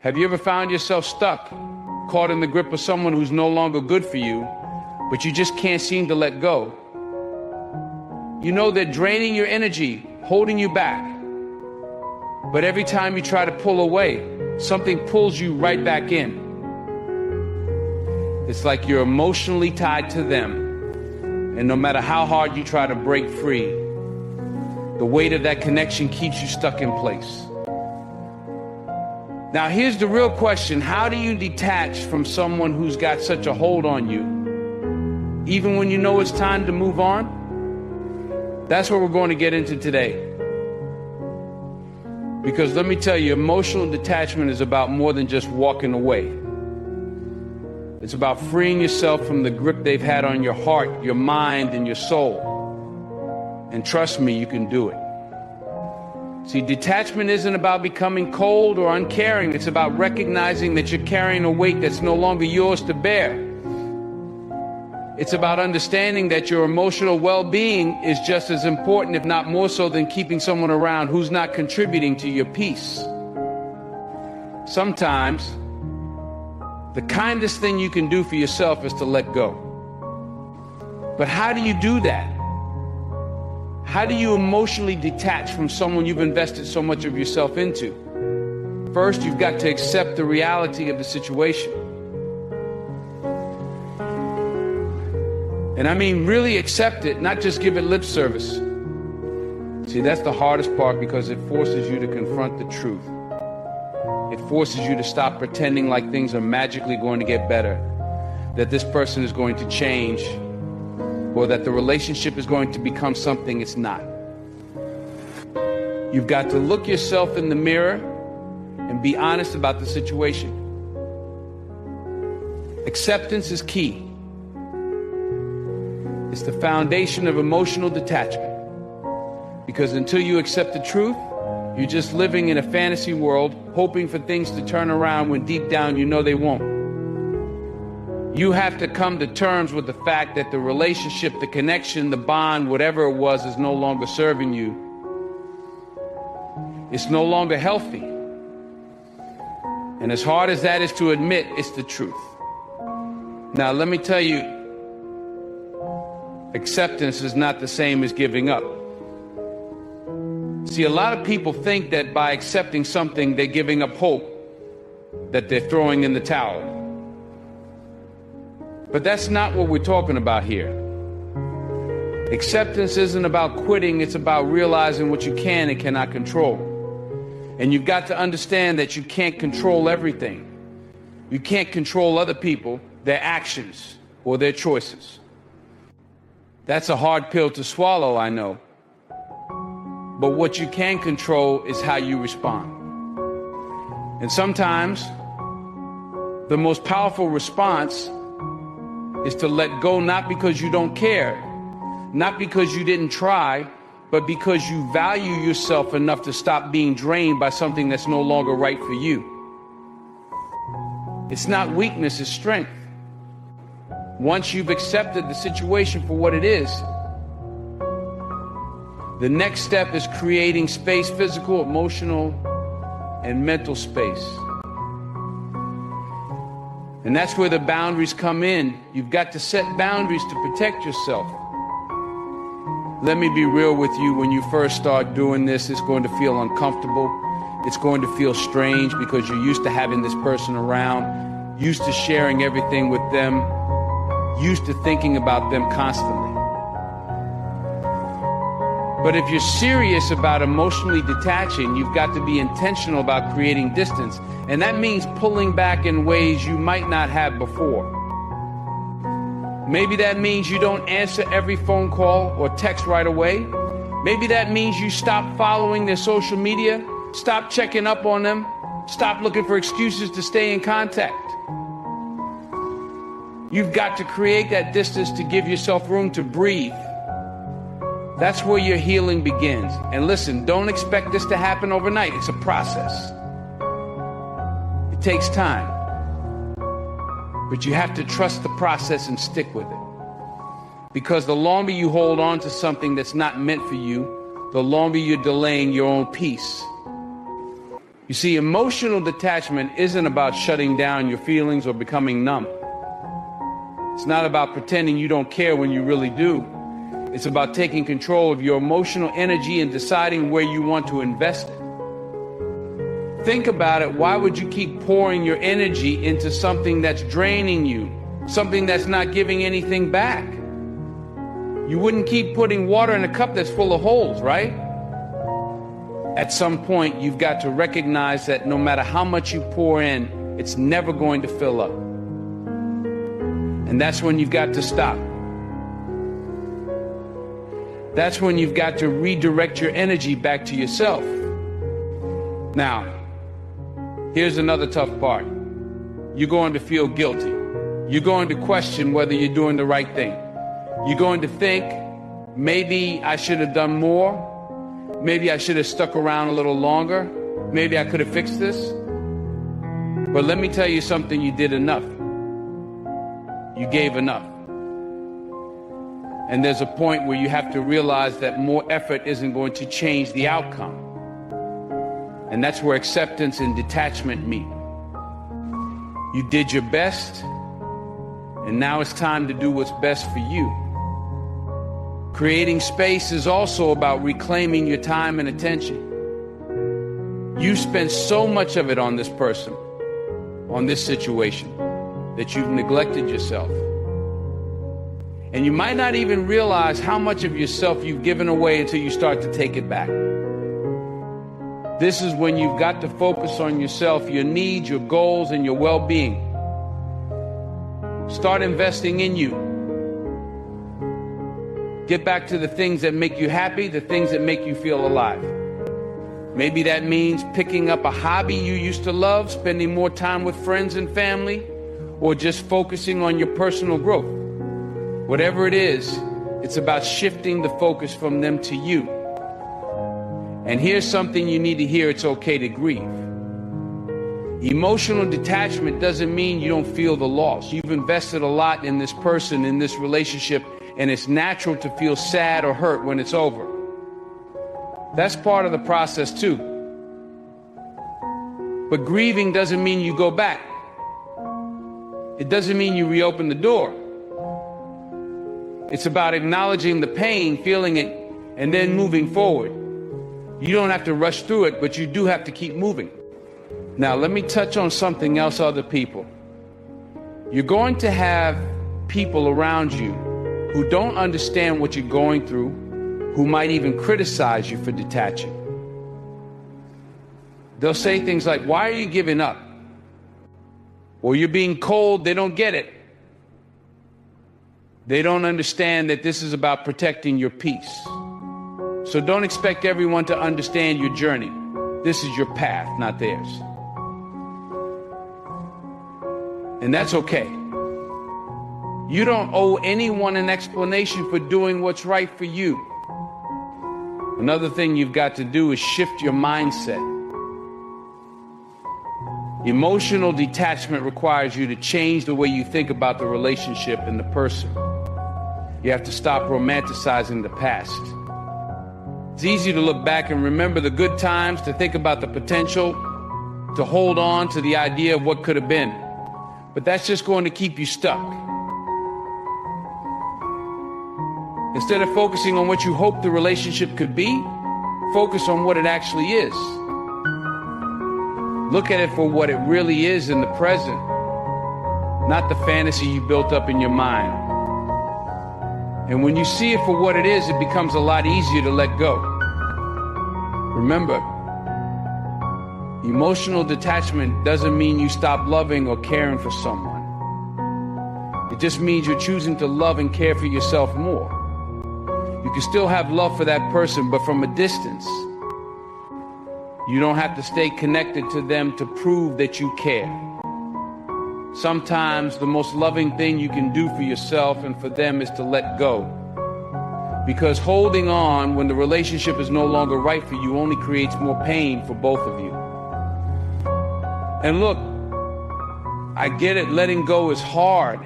Have you ever found yourself stuck, caught in the grip of someone who's no longer good for you, but you just can't seem to let go? You know they're draining your energy, holding you back. But every time you try to pull away, something pulls you right back in. It's like you're emotionally tied to them. And no matter how hard you try to break free, the weight of that connection keeps you stuck in place. Now here's the real question. How do you detach from someone who's got such a hold on you, even when you know it's time to move on? That's what we're going to get into today. Because let me tell you, emotional detachment is about more than just walking away. It's about freeing yourself from the grip they've had on your heart, your mind, and your soul. And trust me, you can do it. See, detachment isn't about becoming cold or uncaring. It's about recognizing that you're carrying a weight that's no longer yours to bear. It's about understanding that your emotional well-being is just as important, if not more so, than keeping someone around who's not contributing to your peace. Sometimes, the kindest thing you can do for yourself is to let go. But how do you do that? How do you emotionally detach from someone you've invested so much of yourself into? First, you've got to accept the reality of the situation. And I mean really accept it, not just give it lip service. See, that's the hardest part, because it forces you to confront the truth. It forces you to stop pretending like things are magically going to get better, that this person is going to change, or that the relationship is going to become something it's not. You've got to look yourself in the mirror and be honest about the situation. Acceptance is key. It's the foundation of emotional detachment. Because until you accept the truth, you're just living in a fantasy world, hoping for things to turn around when deep down you know they won't. You have to come to terms with the fact that the relationship, the connection, the bond, whatever it was, is no longer serving you. It's no longer healthy. And as hard as that is to admit, it's the truth. Now, let me tell you, acceptance is not the same as giving up. See, a lot of people think that by accepting something, they're giving up hope, that they're throwing in the towel. But that's not what we're talking about here. Acceptance isn't about quitting, it's about realizing what you can and cannot control. And you've got to understand that you can't control everything. You can't control other people, their actions, or their choices. That's a hard pill to swallow, I know. But what you can control is how you respond. And sometimes, the most powerful response is to let go, not because you don't care, not because you didn't try, but because you value yourself enough to stop being drained by something that's no longer right for you. It's not weakness, it's strength. Once you've accepted the situation for what it is, the next step is creating space, physical, emotional, and mental space. And that's where the boundaries come in. You've got to set boundaries to protect yourself. Let me be real with you. When you first start doing this, it's going to feel uncomfortable. It's going to feel strange because you're used to having this person around, used to sharing everything with them, used to thinking about them constantly. But if you're serious about emotionally detaching, you've got to be intentional about creating distance. And that means pulling back in ways you might not have before. Maybe that means you don't answer every phone call or text right away. Maybe that means you stop following their social media, stop checking up on them, stop looking for excuses to stay in contact. You've got to create that distance to give yourself room to breathe. That's where your healing begins. And listen, don't expect this to happen overnight. It's a process. It takes time. But you have to trust the process and stick with it. Because the longer you hold on to something that's not meant for you, the longer you're delaying your own peace. You see, emotional detachment isn't about shutting down your feelings or becoming numb. It's not about pretending you don't care when you really do. It's about taking control of your emotional energy and deciding where you want to invest it. Think about it. Why would you keep pouring your energy into something that's draining you, something that's not giving anything back? You wouldn't keep putting water in a cup that's full of holes, right? At some point, you've got to recognize that no matter how much you pour in, it's never going to fill up. And that's when you've got to stop. That's when you've got to redirect your energy back to yourself. Now, here's another tough part. You're going to feel guilty. You're going to question whether you're doing the right thing. You're going to think, maybe I should have done more. Maybe I should have stuck around a little longer. Maybe I could have fixed this. But let me tell you something, you did enough. You gave enough. And there's a point where you have to realize that more effort isn't going to change the outcome. And that's where acceptance and detachment meet. You did your best, and now it's time to do what's best for you. Creating space is also about reclaiming your time and attention. You spent so much of it on this person, on this situation, that you've neglected yourself. And you might not even realize how much of yourself you've given away until you start to take it back. This is when you've got to focus on yourself, your needs, your goals, and your well-being. Start investing in you. Get back to the things that make you happy, the things that make you feel alive. Maybe that means picking up a hobby you used to love, spending more time with friends and family, or just focusing on your personal growth. Whatever it is, it's about shifting the focus from them to you. And here's something you need to hear: it's okay to grieve. Emotional detachment doesn't mean you don't feel the loss. You've invested a lot in this person, in this relationship, and it's natural to feel sad or hurt when it's over. That's part of the process too. But grieving doesn't mean you go back. It doesn't mean you reopen the door. It's about acknowledging the pain, feeling it, and then moving forward. You don't have to rush through it, but you do have to keep moving. Now, let me touch on something else, other people. You're going to have people around you who don't understand what you're going through, who might even criticize you for detaching. They'll say things like, "Why are you giving up?" Or "You're being cold." They don't get it. They don't understand that this is about protecting your peace. So don't expect everyone to understand your journey. This is your path, not theirs. And that's okay. You don't owe anyone an explanation for doing what's right for you. Another thing you've got to do is shift your mindset. Emotional detachment requires you to change the way you think about the relationship and the person. You have to stop romanticizing the past. It's easy to look back and remember the good times, to think about the potential, to hold on to the idea of what could have been. But that's just going to keep you stuck. Instead of focusing on what you hope the relationship could be, focus on what it actually is. Look at it for what it really is in the present, not the fantasy you built up in your mind. And when you see it for what it is, it becomes a lot easier to let go. Remember, emotional detachment doesn't mean you stop loving or caring for someone. It just means you're choosing to love and care for yourself more. You can still have love for that person, but from a distance. You don't have to stay connected to them to prove that you care. Sometimes the most loving thing you can do for yourself and for them is to let go. Because holding on when the relationship is no longer right for you only creates more pain for both of you. And look, I get it, letting go is hard.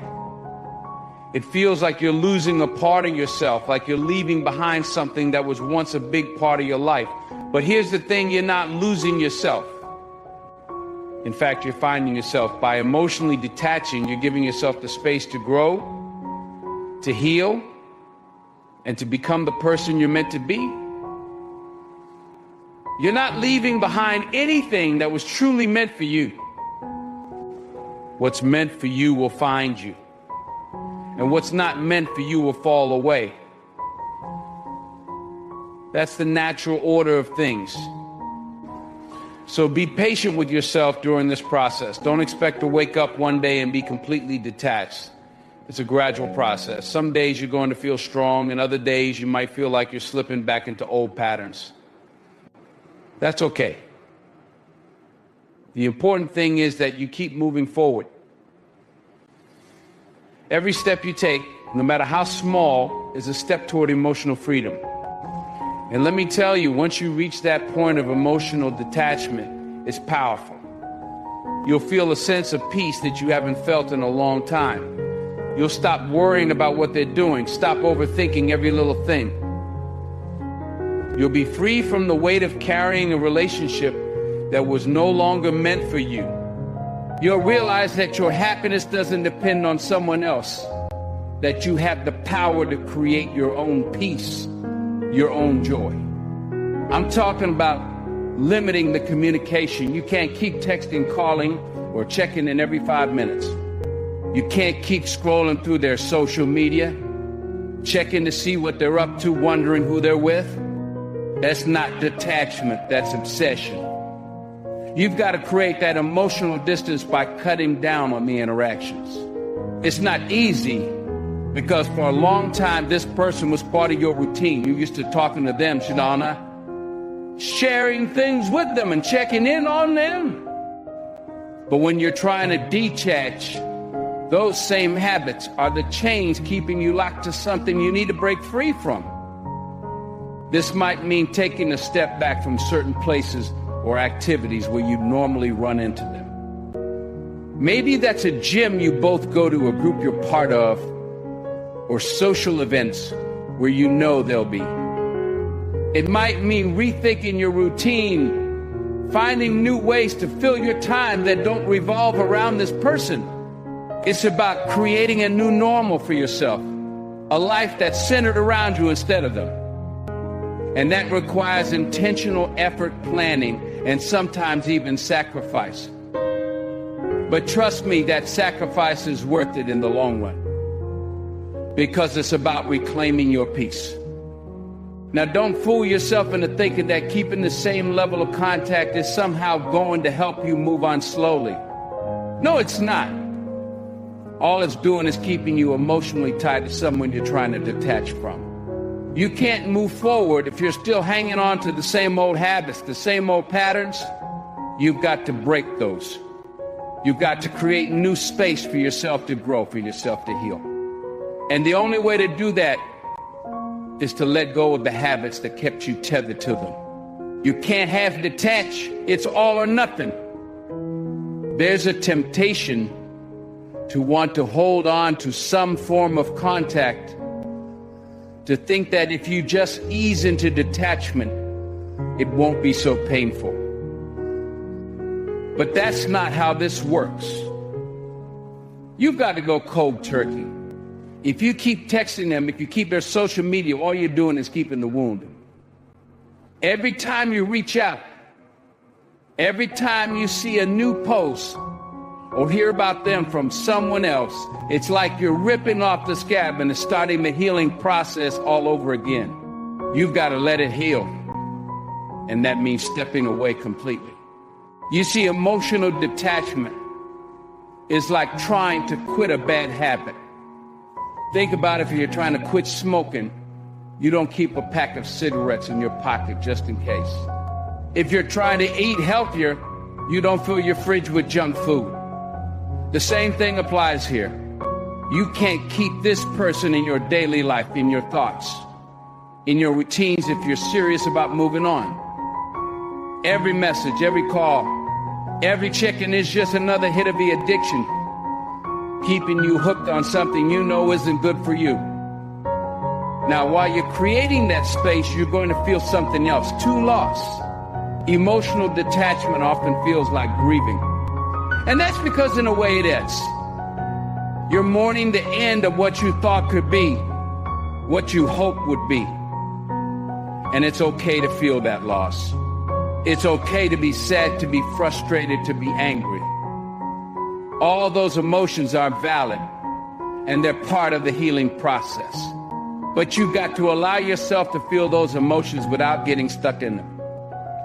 It feels like you're losing a part of yourself, like you're leaving behind something that was once a big part of your life. But here's the thing, you're not losing yourself. In fact, you're finding yourself, by emotionally detaching, you're giving yourself the space to grow, to heal, and to become the person you're meant to be. You're not leaving behind anything that was truly meant for you. What's meant for you will find you, and what's not meant for you will fall away. That's the natural order of things. So be patient with yourself during this process. Don't expect to wake up one day and be completely detached. It's a gradual process. Some days you're going to feel strong, and other days you might feel like you're slipping back into old patterns. That's okay. The important thing is that you keep moving forward. Every step you take, no matter how small, is a step toward emotional freedom. And let me tell you, once you reach that point of emotional detachment, it's powerful. You'll feel a sense of peace that you haven't felt in a long time. You'll stop worrying about what they're doing, stop overthinking every little thing. You'll be free from the weight of carrying a relationship that was no longer meant for you. You'll realize that your happiness doesn't depend on someone else, that you have the power to create your own peace, your own joy. I'm talking about limiting the communication. You can't keep texting, calling, or checking in every 5 minutes. You can't keep scrolling through their social media, checking to see what they're up to, wondering who they're with. That's not detachment, that's obsession. You've got to create that emotional distance by cutting down on the interactions. It's not easy, because for a long time, this person was part of your routine. You used to talking to them, Shadana, sharing things with them and checking in on them. But when you're trying to detach, those same habits are the chains keeping you locked to something you need to break free from. This might mean taking a step back from certain places or activities where you normally run into them. Maybe that's a gym you both go to, a group you're part of, or social events where you know they'll be. It might mean rethinking your routine, finding new ways to fill your time that don't revolve around this person. It's about creating a new normal for yourself, a life that's centered around you instead of them. And that requires intentional effort, planning, and sometimes even sacrifice. But trust me, that sacrifice is worth it in the long run, because it's about reclaiming your peace. Now, don't fool yourself into thinking that keeping the same level of contact is somehow going to help you move on slowly. No, it's not. All it's doing is keeping you emotionally tied to someone you're trying to detach from. You can't move forward if you're still hanging on to the same old habits, the same old patterns. You've got to break those. You've got to create new space for yourself to grow, for yourself to heal. And the only way to do that is to let go of the habits that kept you tethered to them. You can't have detach. It's all or nothing. There's a temptation to want to hold on to some form of contact, to think that if you just ease into detachment, it won't be so painful. But that's not how this works. You've got to go cold turkey. If you keep texting them, if you keep their social media, all you're doing is keeping the wound. Every time you reach out, every time you see a new post or hear about them from someone else, it's like you're ripping off the scab and starting the healing process all over again. You've got to let it heal. And that means stepping away completely. You see, emotional detachment is like trying to quit a bad habit. Think about if you're trying to quit smoking, you don't keep a pack of cigarettes in your pocket just in case. If you're trying to eat healthier, you don't fill your fridge with junk food. The same thing applies here. You can't keep this person in your daily life, in your thoughts, in your routines if you're serious about moving on. Every message, every call, every check-in is just another hit of the addiction, keeping you hooked on something you know isn't good for you. Now, while you're creating that space, you're going to feel something else, two loss. Emotional detachment often feels like grieving. And that's because in a way it is. You're mourning the end of what you thought could be, what you hoped would be. And it's okay to feel that loss. It's okay to be sad, to be frustrated, to be angry. All those emotions are valid, and they're part of the healing process. But you've got to allow yourself to feel those emotions without getting stuck in them.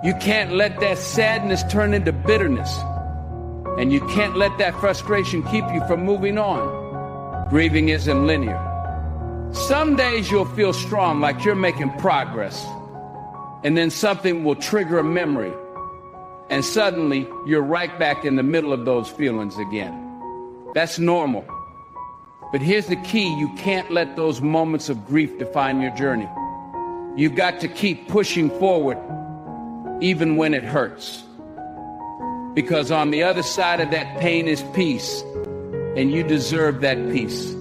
You can't let that sadness turn into bitterness. And you can't let that frustration keep you from moving on. Grieving isn't linear. Some days you'll feel strong, like you're making progress. And then something will trigger a memory. And suddenly you're right back in the middle of those feelings again. That's normal. But here's the key: you can't let those moments of grief define your journey. You've got to keep pushing forward, even when it hurts. Because on the other side of that pain is peace, and you deserve that peace.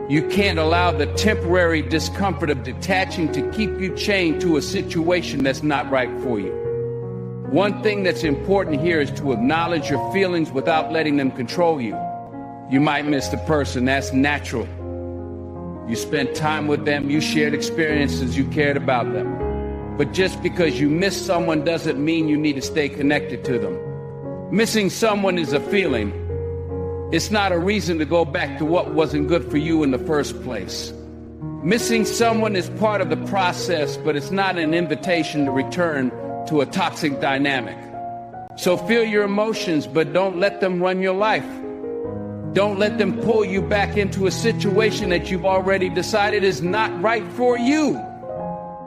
You can't allow the temporary discomfort of detaching to keep you chained to a situation that's not right for you. One thing that's important here is to acknowledge your feelings without letting them control you. You might miss the person, that's natural. You spent time with them, you shared experiences, you cared about them. But just because you miss someone doesn't mean you need to stay connected to them. Missing someone is a feeling. It's not a reason to go back to what wasn't good for you in the first place. Missing someone is part of the process, but it's not an invitation to return to a toxic dynamic. So feel your emotions, but don't let them run your life. Don't let them pull you back into a situation that you've already decided is not right for you.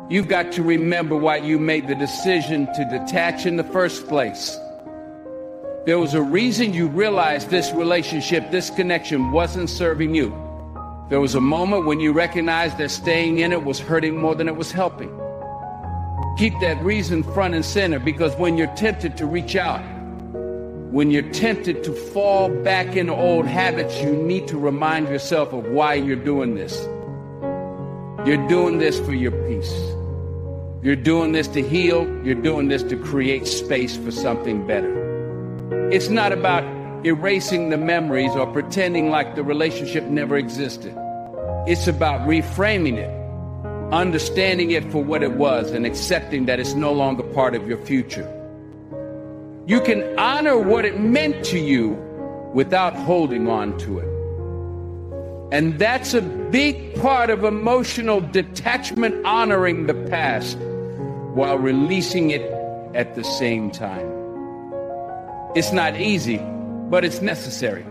You've got to remember why you made the decision to detach in the first place. There was a reason you realized this relationship, this connection wasn't serving you. There was a moment when you recognized that staying in it was hurting more than it was helping. Keep that reason front and center, because when you're tempted to reach out, when you're tempted to fall back into old habits, you need to remind yourself of why you're doing this. You're doing this for your peace. You're doing this to heal. You're doing this to create space for something better. It's not about erasing the memories or pretending like the relationship never existed. It's about reframing it, understanding it for what it was, and accepting that it's no longer part of your future. You can honor what it meant to you without holding on to it. And that's a big part of emotional detachment, honoring the past while releasing it at the same time. It's not easy, but it's necessary.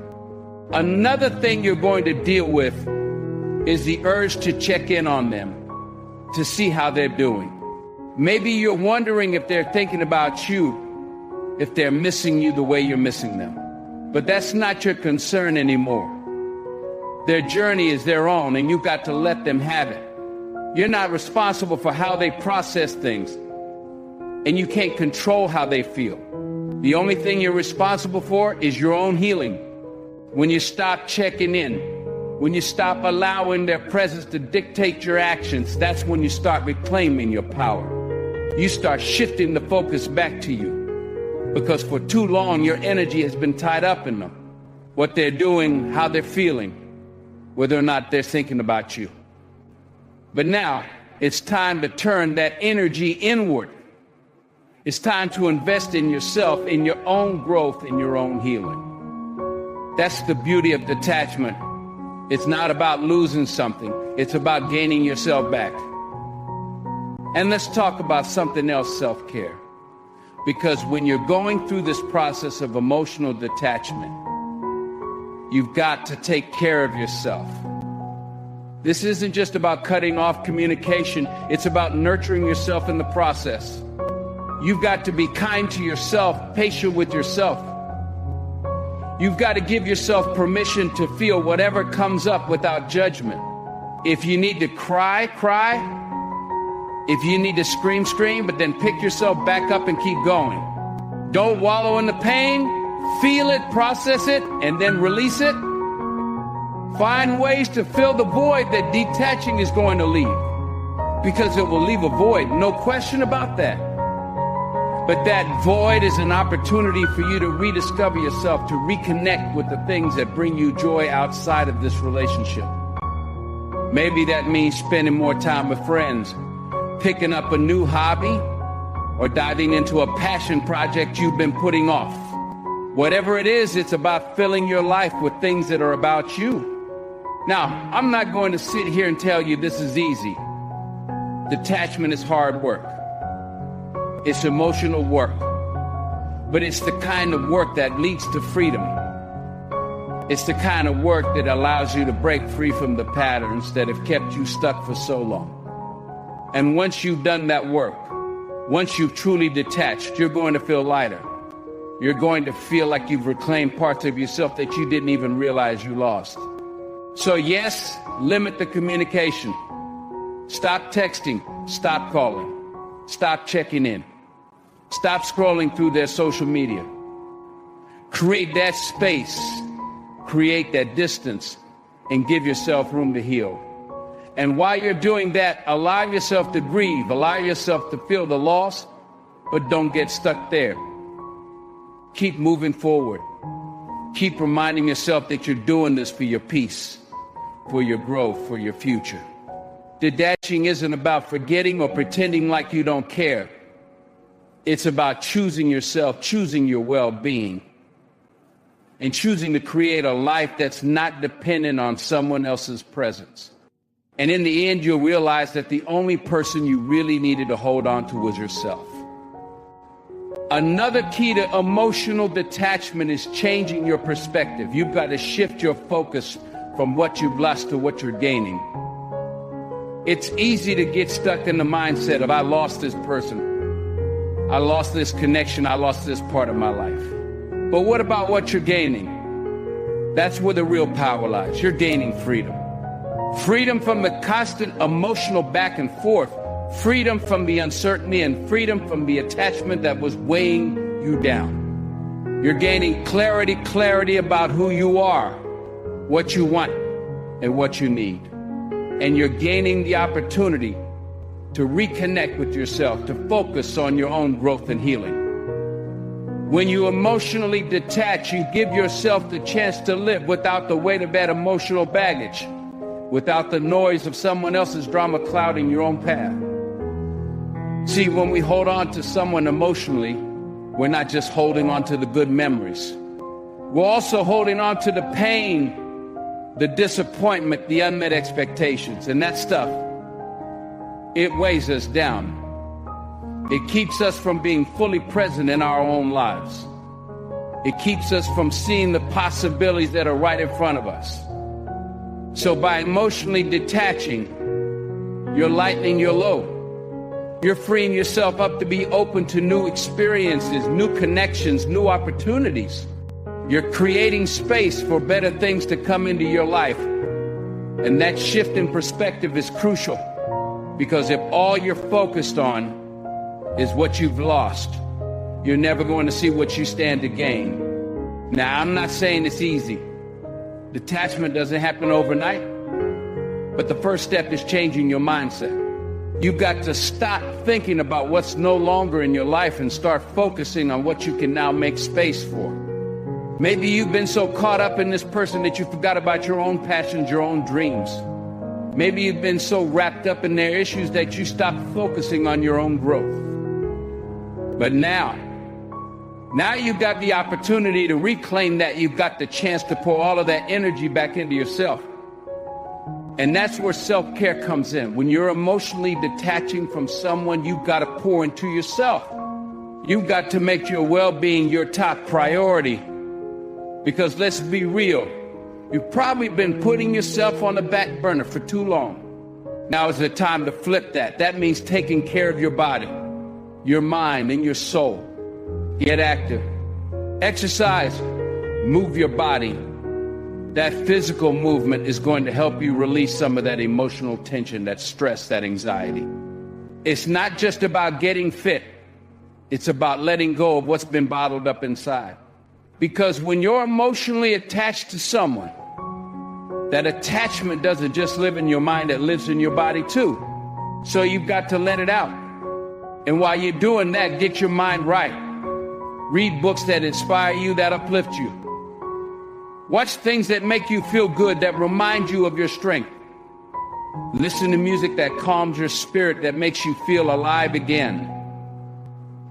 Another thing you're going to deal with is the urge to check in on them, to see how they're doing. Maybe you're wondering if they're thinking about you, if they're missing you the way you're missing them. But that's not your concern anymore. Their journey is their own, and you've got to let them have it. You're not responsible for how they process things, and you can't control how they feel. The only thing you're responsible for is your own healing. When you stop checking in, when you stop allowing their presence to dictate your actions, that's when you start reclaiming your power. You start shifting the focus back to you. Because for too long, your energy has been tied up in them. What they're doing, how they're feeling, whether or not they're thinking about you. But now, it's time to turn that energy inward. It's time to invest in yourself, in your own growth, in your own healing. That's the beauty of detachment. It's not about losing something. It's about gaining yourself back. And let's talk about something else, self-care. Because when you're going through this process of emotional detachment, you've got to take care of yourself. This isn't just about cutting off communication. It's about nurturing yourself in the process. You've got to be kind to yourself, patient with yourself. You've got to give yourself permission to feel whatever comes up without judgment. If you need to cry, cry. If you need to scream, scream, but then pick yourself back up and keep going. Don't wallow in the pain. Feel it, process it, and then release it. Find ways to fill the void that detaching is going to leave. Because it will leave a void, no question about that. But that void is an opportunity for you to rediscover yourself, to reconnect with the things that bring you joy outside of this relationship. Maybe that means spending more time with friends, picking up a new hobby, or diving into a passion project you've been putting off. Whatever it is, it's about filling your life with things that are about you. Now, I'm not going to sit here and tell you this is easy. Detachment is hard work. It's emotional work. But it's the kind of work that leads to freedom. It's the kind of work that allows you to break free from the patterns that have kept you stuck for so long. And once you've done that work, once you've truly detached, you're going to feel lighter. You're going to feel like you've reclaimed parts of yourself that you didn't even realize you lost. So yes, limit the communication. Stop texting. Stop calling. Stop checking in. Stop scrolling through their social media. Create that space. Create that distance and give yourself room to heal. And while you're doing that, allow yourself to grieve, allow yourself to feel the loss, but don't get stuck there. Keep moving forward. Keep reminding yourself that you're doing this for your peace, for your growth, for your future. Detaching isn't about forgetting or pretending like you don't care. It's about choosing yourself, choosing your well-being, and choosing to create a life that's not dependent on someone else's presence. And in the end, you'll realize that the only person you really needed to hold on to was yourself. Another key to emotional detachment is changing your perspective. You've got to shift your focus from what you've lost to what you're gaining. It's easy to get stuck in the mindset of, I lost this person. I lost this connection. I lost this part of my life. But what about what you're gaining? That's where the real power lies. You're gaining freedom. Freedom from the constant emotional back and forth. Freedom from the uncertainty and freedom from the attachment that was weighing you down. You're gaining clarity about who you are, what you want, and what you need. And you're gaining the opportunity to reconnect with yourself, to focus on your own growth and healing. When you emotionally detach, you give yourself the chance to live without the weight of that emotional baggage, without the noise of someone else's drama clouding your own path. See, when we hold on to someone emotionally, we're not just holding on to the good memories. We're also holding on to the pain, the disappointment, the unmet expectations, and that stuff, it weighs us down. It keeps us from being fully present in our own lives. It keeps us from seeing the possibilities that are right in front of us. So by emotionally detaching, you're lightening your load. You're freeing yourself up to be open to new experiences, new connections, new opportunities. You're creating space for better things to come into your life. And that shift in perspective is crucial, because if all you're focused on is what you've lost, you're never going to see what you stand to gain. Now, I'm not saying it's easy. Detachment doesn't happen overnight, but the first step is changing your mindset. You've got to stop thinking about what's no longer in your life and start focusing on what you can now make space for. Maybe you've been so caught up in this person that you forgot about your own passions, your own dreams. Maybe you've been so wrapped up in their issues that you stopped focusing on your own growth. But now you've got the opportunity to reclaim that. You've got the chance to pour all of that energy back into yourself. And that's where self-care comes in. When you're emotionally detaching from someone, you've got to pour into yourself. You've got to make your well-being your top priority. Because let's be real, you've probably been putting yourself on the back burner for too long. Now is the time to flip that. That means taking care of your body, your mind, and your soul. Get active. Exercise. Move your body. That physical movement is going to help you release some of that emotional tension, that stress, that anxiety. It's not just about getting fit. It's about letting go of what's been bottled up inside. Because when you're emotionally attached to someone, that attachment doesn't just live in your mind, it lives in your body too. So you've got to let it out. And while you're doing that, get your mind right. Read books that inspire you, that uplift you. Watch things that make you feel good, that remind you of your strength. Listen to music that calms your spirit, that makes you feel alive again.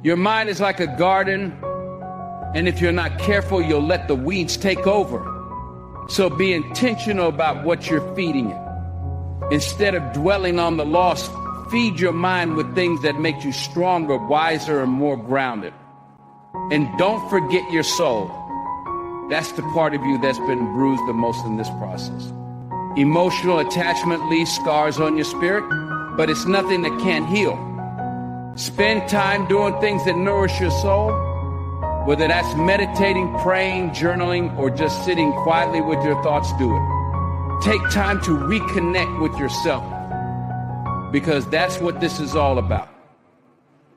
Your mind is like a garden, and if you're not careful, you'll let the weeds take over. So be intentional about what you're feeding it. Instead of dwelling on the loss, feed your mind with things that make you stronger, wiser, and more grounded. And don't forget your soul. That's the part of you that's been bruised the most in this process. Emotional attachment leaves scars on your spirit, but it's nothing that can't heal. Spend time doing things that nourish your soul, whether that's meditating, praying, journaling, or just sitting quietly with your thoughts. Do it. Take time to reconnect with yourself, because that's what this is all about.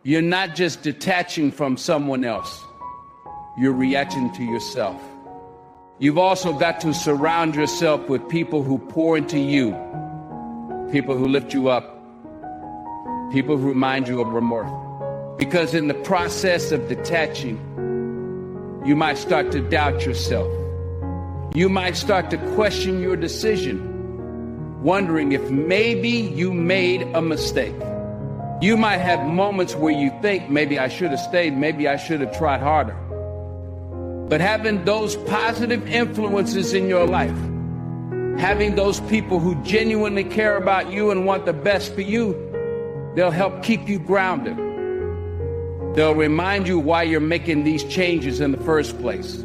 You're not just detaching from someone else. You're reacting to yourself. You've also got to surround yourself with people who pour into you, people who lift you up, people who remind you of remorse. Because in the process of detaching, you might start to doubt yourself. You might start to question your decision, wondering if maybe you made a mistake. You might have moments where you think, maybe I should have stayed, maybe I should have tried harder. But having those positive influences in your life, having those people who genuinely care about you and want the best for you, they'll help keep you grounded. They'll remind you why you're making these changes in the first place.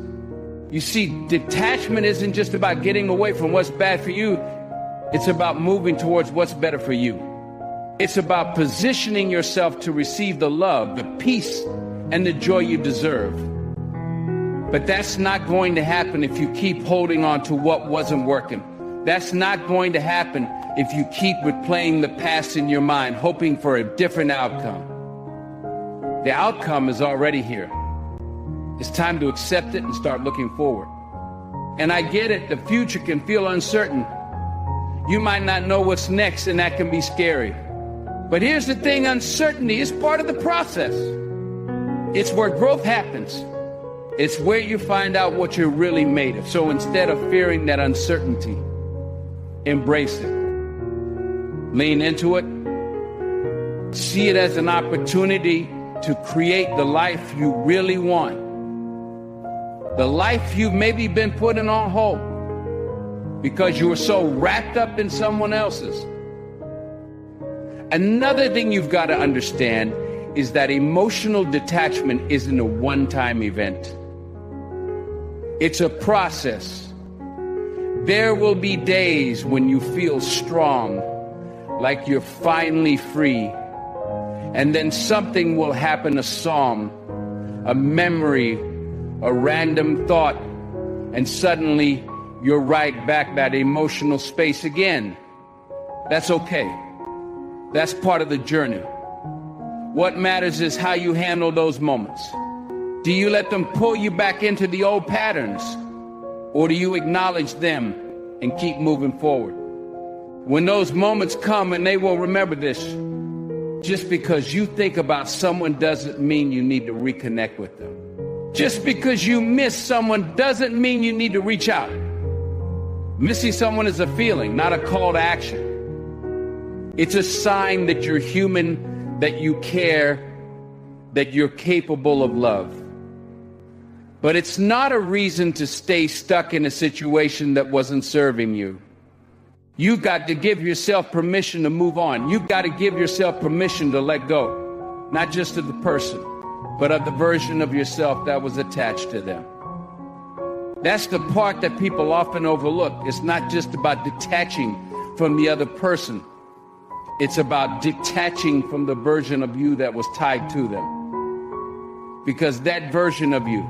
You see, detachment isn't just about getting away from what's bad for you. It's about moving towards what's better for you. It's about positioning yourself to receive the love, the peace, and the joy you deserve. But that's not going to happen if you keep holding on to what wasn't working. That's not going to happen if you keep replaying the past in your mind, hoping for a different outcome. The outcome is already here. It's time to accept it and start looking forward. And I get it, the future can feel uncertain. You might not know what's next, and that can be scary. But here's the thing, uncertainty is part of the process. It's where growth happens. It's where you find out what you're really made of. So instead of fearing that uncertainty, embrace it. Lean into it. See it as an opportunity to create the life you really want. The life you've maybe been putting on hold because you were so wrapped up in someone else's. Another thing you've got to understand is that emotional detachment isn't a one-time event. It's a process. There will be days when you feel strong, like you're finally free. And then something will happen, a song, a memory, a random thought, and suddenly you're right back that emotional space again. That's okay. That's part of the journey. What matters is how you handle those moments. Do you let them pull you back into the old patterns, or do you acknowledge them and keep moving forward? When those moments come, and they will remember this, just because you think about someone doesn't mean you need to reconnect with them. Just because you miss someone doesn't mean you need to reach out. Missing someone is a feeling, not a call to action. It's a sign that you're human, that you care, that you're capable of love. But it's not a reason to stay stuck in a situation that wasn't serving you. You've got to give yourself permission to move on. You've got to give yourself permission to let go, not just of the person, but of the version of yourself that was attached to them. That's the part that people often overlook. It's not just about detaching from the other person. It's about detaching from the version of you that was tied to them. Because that version of you,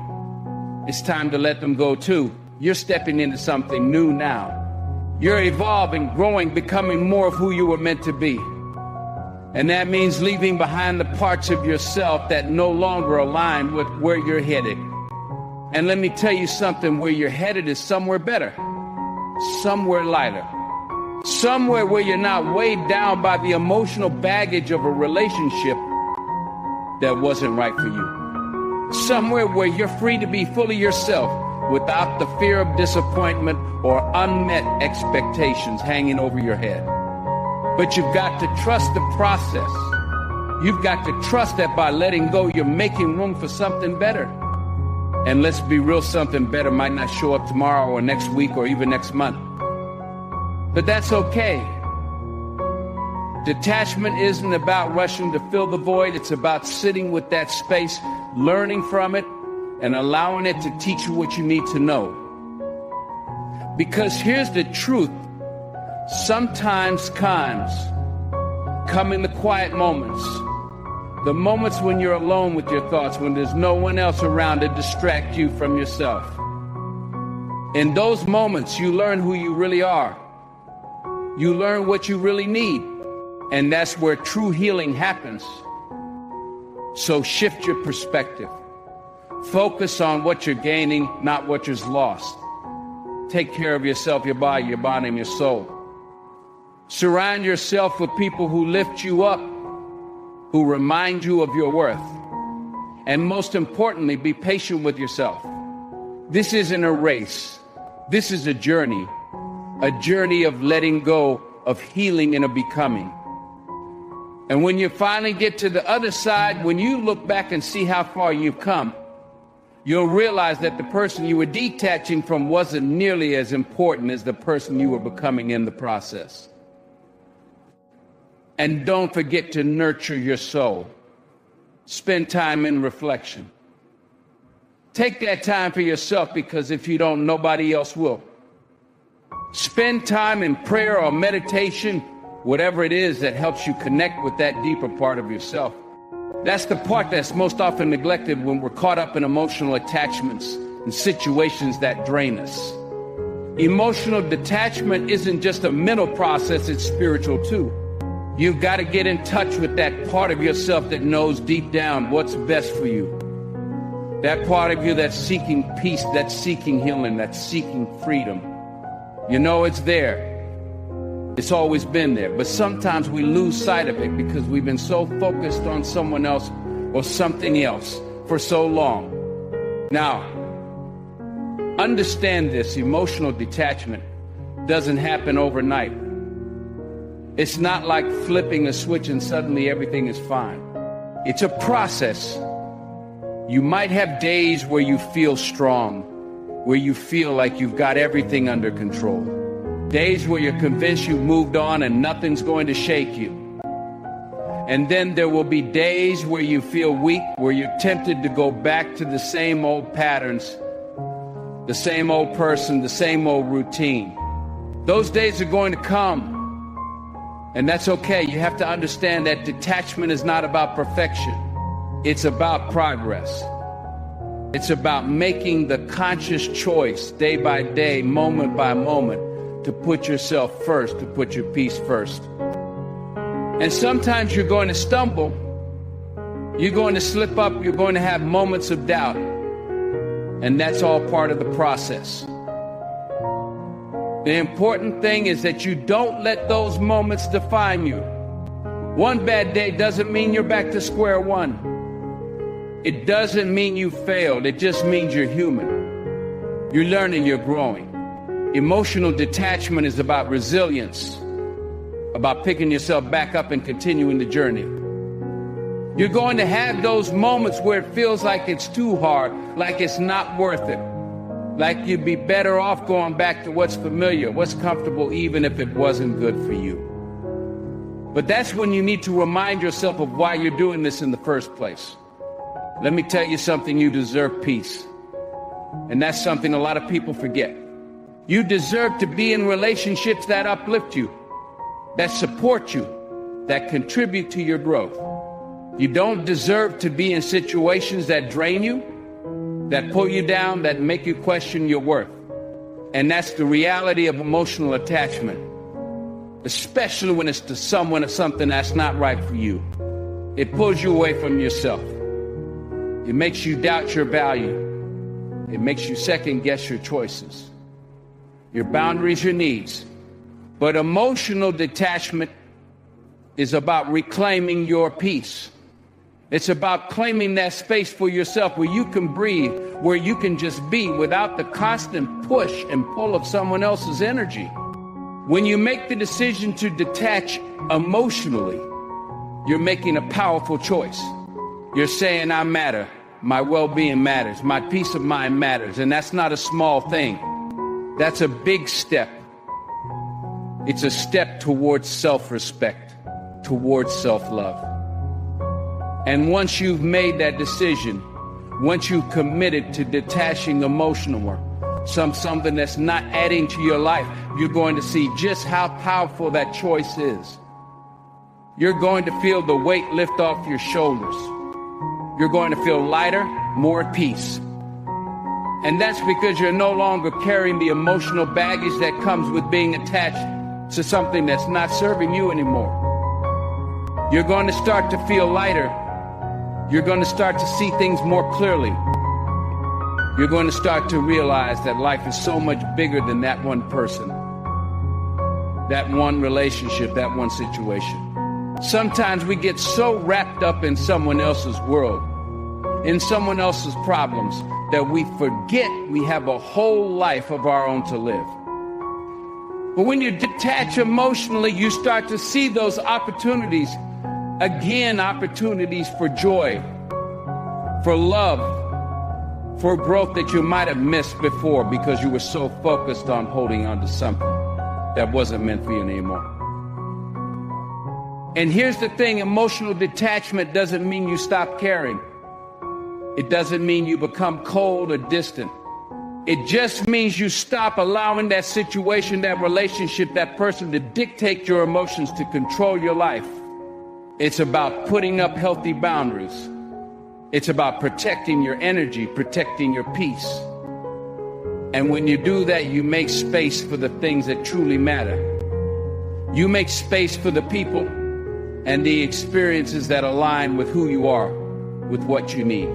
it's time to let them go too. You're stepping into something new now. You're evolving, growing, becoming more of who you were meant to be. And that means leaving behind the parts of yourself that no longer align with where you're headed. And let me tell you something, where you're headed is somewhere better, somewhere lighter, somewhere where you're not weighed down by the emotional baggage of a relationship, that wasn't right for you. Somewhere where you're free to be fully yourself without the fear of disappointment or unmet expectations hanging over your head. But you've got to trust the process. You've got to trust that by letting go, you're making room for something better. And let's be real, something better might not show up tomorrow or next week or even next month. But that's okay. Detachment isn't about rushing to fill the void. It's about sitting with that space, learning from it, and allowing it to teach you what you need to know. Because here's the truth. Sometimes calms come in the quiet moments. The moments when you're alone with your thoughts, when there's no one else around to distract you from yourself. In those moments, you learn who you really are. You learn what you really need. And that's where true healing happens. So shift your perspective. Focus on what you're gaining, not what you're lost. Take care of yourself, your body, your mind, and your soul. Surround yourself with people who lift you up, who remind you of your worth. And most importantly, be patient with yourself. This isn't a race. This is a journey of letting go, of healing and of becoming. And when you finally get to the other side, when you look back and see how far you've come, you'll realize that the person you were detaching from wasn't nearly as important as the person you were becoming in the process. And don't forget to nurture your soul. Spend time in reflection. Take that time for yourself, because if you don't, nobody else will. Spend time in prayer or meditation, whatever it is that helps you connect with that deeper part of yourself. That's the part that's most often neglected when we're caught up in emotional attachments and situations that drain us. Emotional detachment isn't just a mental process, it's spiritual too. You've got to get in touch with that part of yourself that knows deep down what's best for you. That part of you that's seeking peace, that's seeking healing, that's seeking freedom. You know it's there. It's always been there. But sometimes we lose sight of it because we've been so focused on someone else or something else for so long. Now, understand this: emotional detachment doesn't happen overnight. It's not like flipping a switch and suddenly everything is fine. It's a process. You might have days where you feel strong, where you feel like you've got everything under control. Days where you're convinced you've moved on and nothing's going to shake you. And then there will be days where you feel weak, where you're tempted to go back to the same old patterns, the same old person, the same old routine. Those days are going to come. And that's okay. You have to understand that detachment is not about perfection. It's about progress. It's about making the conscious choice day by day, moment by moment, to put yourself first, to put your peace first. And sometimes you're going to stumble. You're going to slip up. You're going to have moments of doubt. And that's all part of the process. The important thing is that you don't let those moments define you. One bad day doesn't mean you're back to square one. It doesn't mean you failed. It just means you're human. You're learning, you're growing. Emotional detachment is about resilience, about picking yourself back up and continuing the journey. You're going to have those moments where it feels like it's too hard, like it's not worth it. Like you'd be better off going back to what's familiar, what's comfortable, even if it wasn't good for you. But that's when you need to remind yourself of why you're doing this in the first place. Let me tell you something: you deserve peace. And that's something a lot of people forget. You deserve to be in relationships that uplift you, that support you, that contribute to your growth. You don't deserve to be in situations that drain you, that pull you down, that make you question your worth. And that's the reality of emotional attachment, especially when it's to someone or something that's not right for you. It pulls you away from yourself. It makes you doubt your value. It makes you second guess your choices, your boundaries, your needs. But emotional detachment is about reclaiming your peace. It's about claiming that space for yourself where you can breathe, where you can just be without the constant push and pull of someone else's energy. When you make the decision to detach emotionally, you're making a powerful choice. You're saying, I matter. My well-being matters. My peace of mind matters. And that's not a small thing. That's a big step. It's a step towards self-respect, towards self-love. And once you've made that decision, once you've committed to detaching emotional work, something that's not adding to your life, you're going to see just how powerful that choice is. You're going to feel the weight lift off your shoulders. You're going to feel lighter, more at peace. And that's because you're no longer carrying the emotional baggage that comes with being attached to something that's not serving you anymore. You're going to start to feel lighter. You're going to start to see things more clearly. You're going to start to realize that life is so much bigger than that one person, that one relationship, that one situation. Sometimes we get so wrapped up in someone else's world, in someone else's problems, that we forget we have a whole life of our own to live. But when you detach emotionally, you start to see those opportunities, again, opportunities for joy, for love, for growth that you might have missed before because you were so focused on holding on to something that wasn't meant for you anymore. And here's the thing, emotional detachment doesn't mean you stop caring. It doesn't mean you become cold or distant. It just means you stop allowing that situation, that relationship, that person to dictate your emotions, to control your life. It's about putting up healthy boundaries. It's about protecting your energy, protecting your peace. And when you do that, you make space for the things that truly matter. You make space for the people and the experiences that align with who you are, with what you need.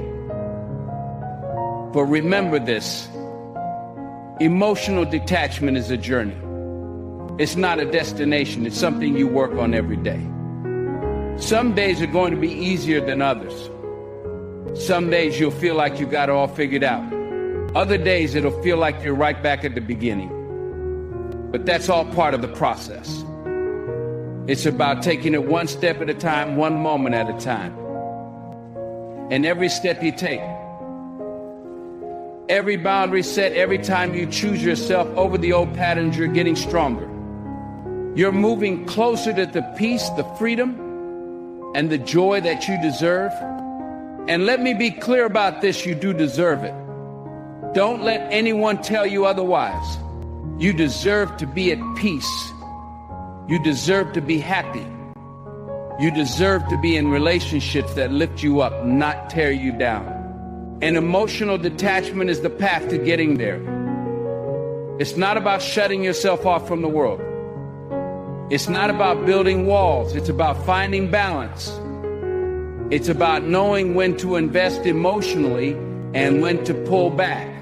But remember this, emotional detachment is a journey. It's not a destination, it's something you work on every day. Some days are going to be easier than others. Some days you'll feel like you got it all figured out. Other days it'll feel like you're right back at the beginning. But that's all part of the process. It's about taking it one step at a time, one moment at a time. And every step you take, every boundary set, every time you choose yourself over the old patterns, you're getting stronger. You're moving closer to the peace, the freedom, and the joy that you deserve. And let me be clear about this, you do deserve it. Don't let anyone tell you otherwise. You deserve to be at peace. You deserve to be happy. You deserve to be in relationships that lift you up, not tear you down. And emotional detachment is the path to getting there. It's not about shutting yourself off from the world. It's not about building walls. It's about finding balance. It's about knowing when to invest emotionally and when to pull back.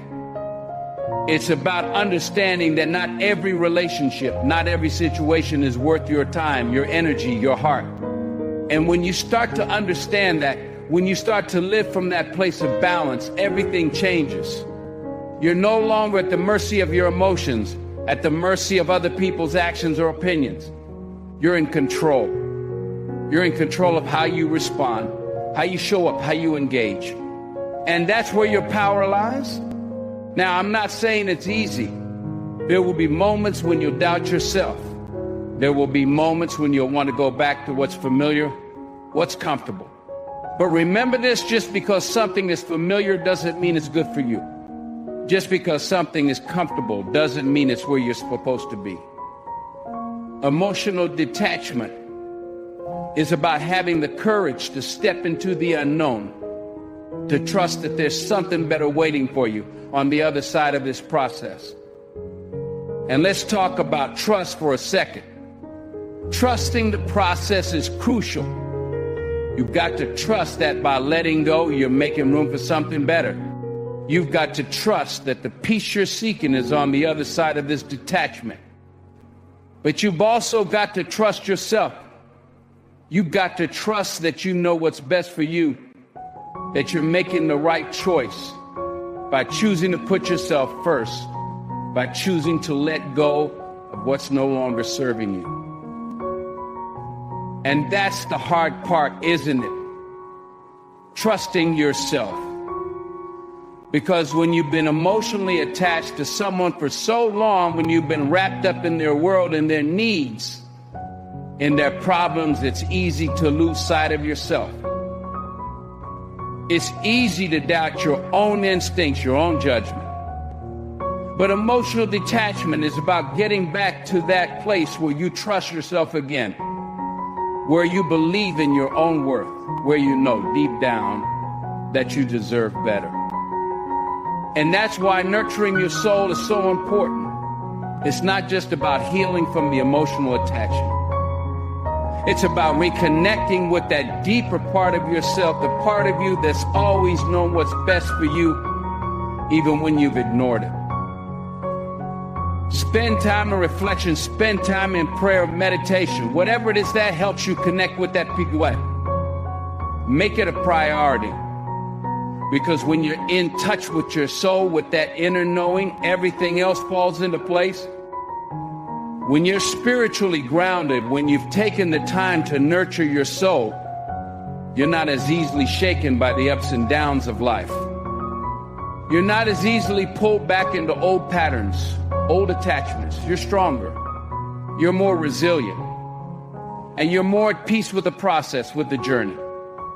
It's about understanding that not every relationship, not every situation is worth your time, your energy, your heart. And when you start to understand that, when you start to live from that place of balance, everything changes. You're no longer at the mercy of your emotions, at the mercy of other people's actions or opinions. You're in control. You're in control of how you respond, how you show up, how you engage. And that's where your power lies. Now, I'm not saying it's easy. There will be moments when you'll doubt yourself. There will be moments when you'll want to go back to what's familiar, what's comfortable. But remember this, just because something is familiar doesn't mean it's good for you. Just because something is comfortable doesn't mean it's where you're supposed to be. Emotional detachment is about having the courage to step into the unknown, to trust that there's something better waiting for you on the other side of this process. And let's talk about trust for a second. Trusting the process is crucial. You've got to trust that by letting go, you're making room for something better. You've got to trust that the peace you're seeking is on the other side of this detachment. But you've also got to trust yourself. You've got to trust that you know what's best for you that you're making the right choice by choosing to put yourself first, by choosing to let go of what's no longer serving you. And that's the hard part, isn't it? Trusting yourself. Because when you've been emotionally attached to someone for so long, when you've been wrapped up in their world and their needs, in their problems, it's easy to lose sight of yourself. It's easy to doubt your own instincts, your own judgment. But emotional detachment is about getting back to that place where you trust yourself again, where you believe in your own worth, where you know deep down that you deserve better. And that's why nurturing your soul is so important. It's not just about healing from the emotional attachment. It's about reconnecting with that deeper part of yourself, the part of you that's always known what's best for you, even when you've ignored it. Spend time in reflection, spend time in prayer, meditation, whatever it is that helps you connect with that people. Make it a priority. Because when you're in touch with your soul, with that inner knowing, everything else falls into place. When you're spiritually grounded, when you've taken the time to nurture your soul, you're not as easily shaken by the ups and downs of life. You're not as easily pulled back into old patterns, old attachments. You're stronger. You're more resilient. And you're more at peace with the process, with the journey.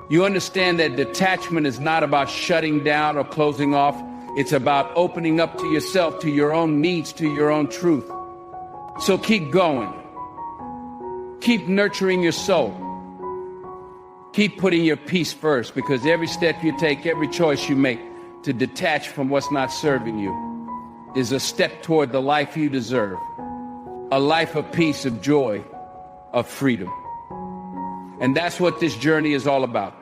You understand that detachment is not about shutting down or closing off. It's about opening up to yourself, to your own needs, to your own truth. So keep going. Keep nurturing your soul. Keep putting your peace first, because every step you take, every choice you make to detach from what's not serving you is a step toward the life you deserve. A life of peace, of joy, of freedom. And that's what this journey is all about.